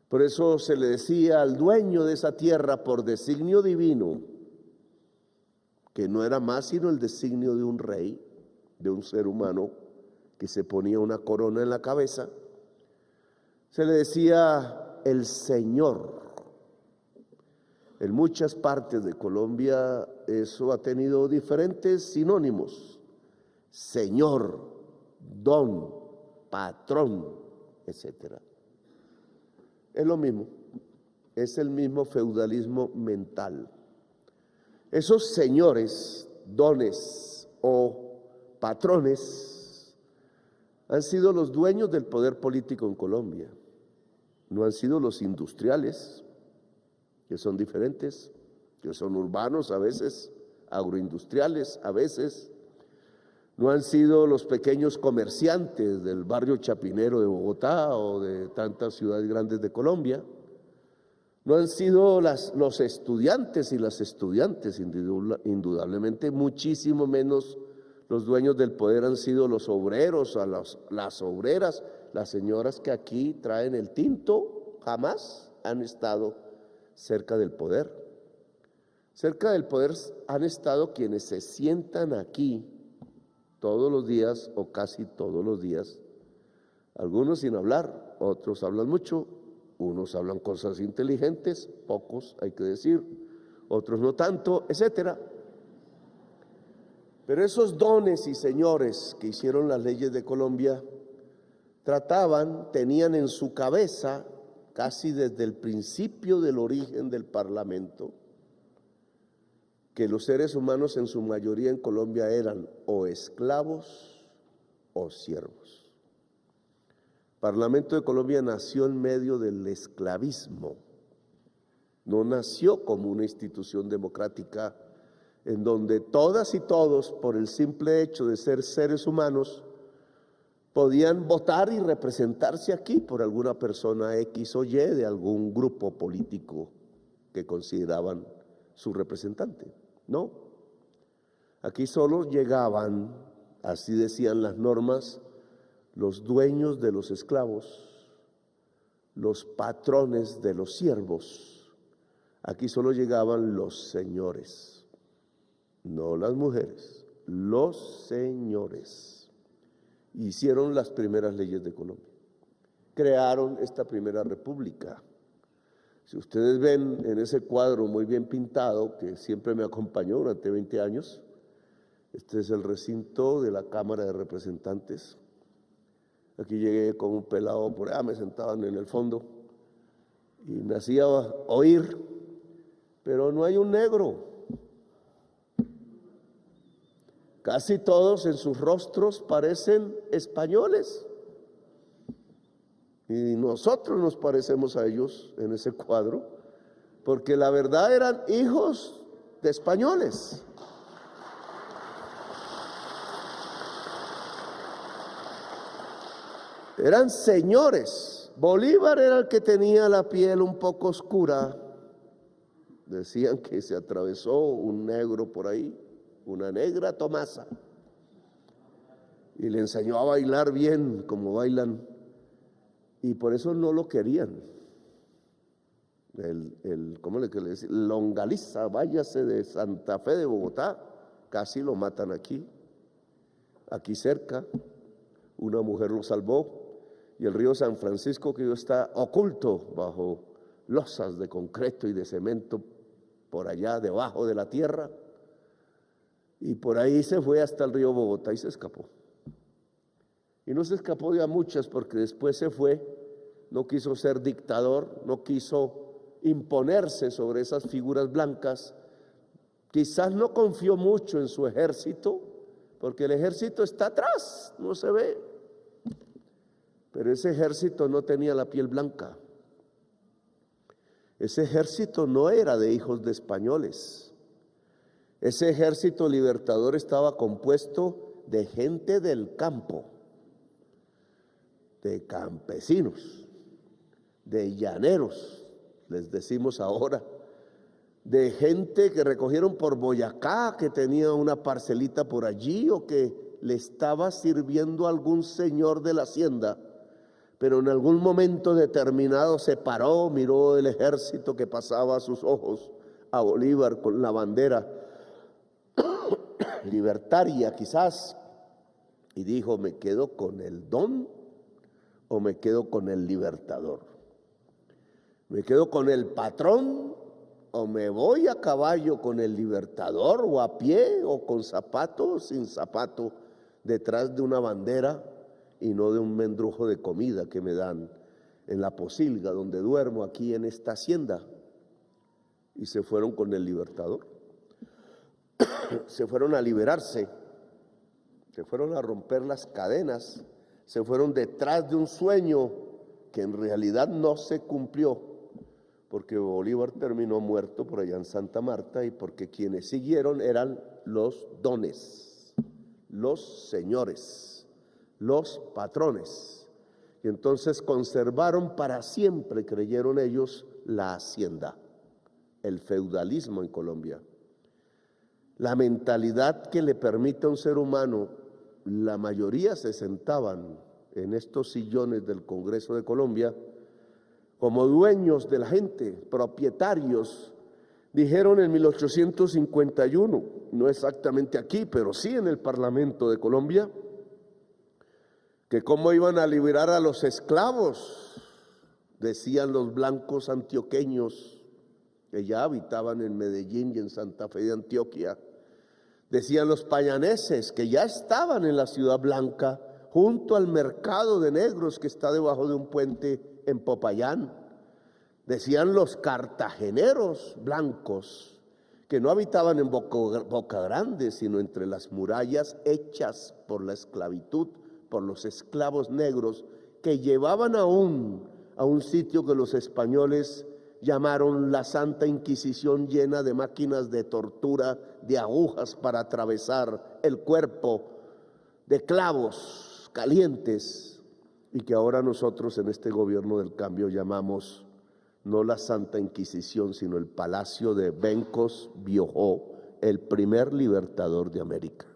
Por eso se le decía al dueño de esa tierra por designio divino, que no era más sino el designio de un rey, de un ser humano que se ponía una corona en la cabeza, se le decía el Señor. En muchas partes de Colombia eso ha tenido diferentes sinónimos: señor, don, patrón, etc. Es lo mismo, es el mismo feudalismo mental. Esos señores, dones o patrones han sido los dueños del poder político en Colombia. No han sido los industriales, que son diferentes, que son urbanos a veces, agroindustriales a veces. No han sido los pequeños comerciantes del barrio chapinero de Bogotá o de tantas ciudades grandes de Colombia. No han sido los estudiantes y las estudiantes, indudablemente, muchísimo menos los dueños del poder han sido los obreros, las obreras, las señoras que aquí traen el tinto, jamás han estado cerca del poder. Cerca del poder han estado quienes se sientan aquí todos los días o casi todos los días, algunos sin hablar, otros hablan mucho, unos hablan cosas inteligentes, pocos hay que decir, otros no tanto, etcétera. Pero esos dones y señores que hicieron las leyes de Colombia tenían en su cabeza, casi desde el principio del origen del Parlamento, que los seres humanos en su mayoría en Colombia eran o esclavos o siervos. El Parlamento de Colombia nació en medio del esclavismo, no nació como una institución democrática en donde todas y todos, por el simple hecho de ser seres humanos, podían votar y representarse aquí por alguna persona X o Y de algún grupo político que consideraban su representante. No, aquí solo llegaban, así decían las normas, los dueños de los esclavos, los patrones de los siervos. Aquí solo llegaban los señores, no las mujeres, los señores. Hicieron las primeras leyes de Colombia, crearon esta primera república. Si ustedes ven en ese cuadro muy bien pintado, que siempre me acompañó durante 20 años, este es el recinto de la Cámara de Representantes. Aquí llegué con un pelado por allá, me sentaban en el fondo y me hacía oír, pero no hay un negro. Casi todos en sus rostros parecen españoles. Y nosotros nos parecemos a ellos en ese cuadro, porque la verdad eran hijos de españoles. Eran señores. Bolívar era el que tenía la piel un poco oscura. Decían que se atravesó un negro por ahí, una negra Tomasa, y le enseñó a bailar bien como bailan. Y por eso no lo querían. ¿Cómo le decían? Longaliza, váyase de Santa Fe de Bogotá, casi lo matan aquí cerca. Una mujer lo salvó, y el río San Francisco, que está oculto bajo losas de concreto y de cemento por allá debajo de la tierra, y por ahí se fue hasta el río Bogotá y se escapó. Y no se escapó de a muchas, porque después se fue, no quiso ser dictador, no quiso imponerse sobre esas figuras blancas. Quizás no confió mucho en su ejército, porque el ejército está atrás, no se ve. Pero ese ejército no tenía la piel blanca. Ese ejército no era de hijos de españoles. Ese ejército libertador estaba compuesto de gente del campo, de campesinos, de llaneros, les decimos ahora, de gente que recogieron por Boyacá, que tenía una parcelita por allí o que le estaba sirviendo a algún señor de la hacienda, pero en algún momento determinado se paró, miró el ejército que pasaba a sus ojos, a Bolívar con la bandera libertaria quizás, y dijo: ¿me quedo con el don o me quedo con el libertador? ¿Me quedo con el patrón o me voy a caballo con el libertador, o a pie o con zapato o sin zapato, detrás de una bandera y no de un mendrujo de comida que me dan en la posilga donde duermo aquí en esta hacienda? Y se fueron con el libertador. Se fueron a liberarse, se fueron a romper las cadenas, se fueron detrás de un sueño que en realidad no se cumplió, porque Bolívar terminó muerto por allá en Santa Marta, y porque quienes siguieron eran los dones, los señores, los patrones. Y entonces conservaron para siempre, creyeron ellos, la hacienda, el feudalismo en Colombia. La mentalidad que le permite a un ser humano, la mayoría se sentaban en estos sillones del Congreso de Colombia como dueños de la gente, propietarios. Dijeron en 1851, no exactamente aquí, pero sí en el Parlamento de Colombia, que cómo iban a liberar a los esclavos. Decían los blancos antioqueños que ya habitaban en Medellín y en Santa Fe de Antioquia. Decían los payaneses que ya estaban en la Ciudad Blanca, junto al mercado de negros que está debajo de un puente en Popayán. Decían los cartageneros blancos que no habitaban en Boca Grande, sino entre las murallas hechas por la esclavitud, por los esclavos negros, que llevaban aún a un sitio que los españoles llamaron la Santa Inquisición, llena de máquinas de tortura, de agujas para atravesar el cuerpo, de clavos calientes, y que ahora nosotros en este gobierno del cambio llamamos no la Santa Inquisición, sino el Palacio de Bencos Biojó, el primer libertador de América.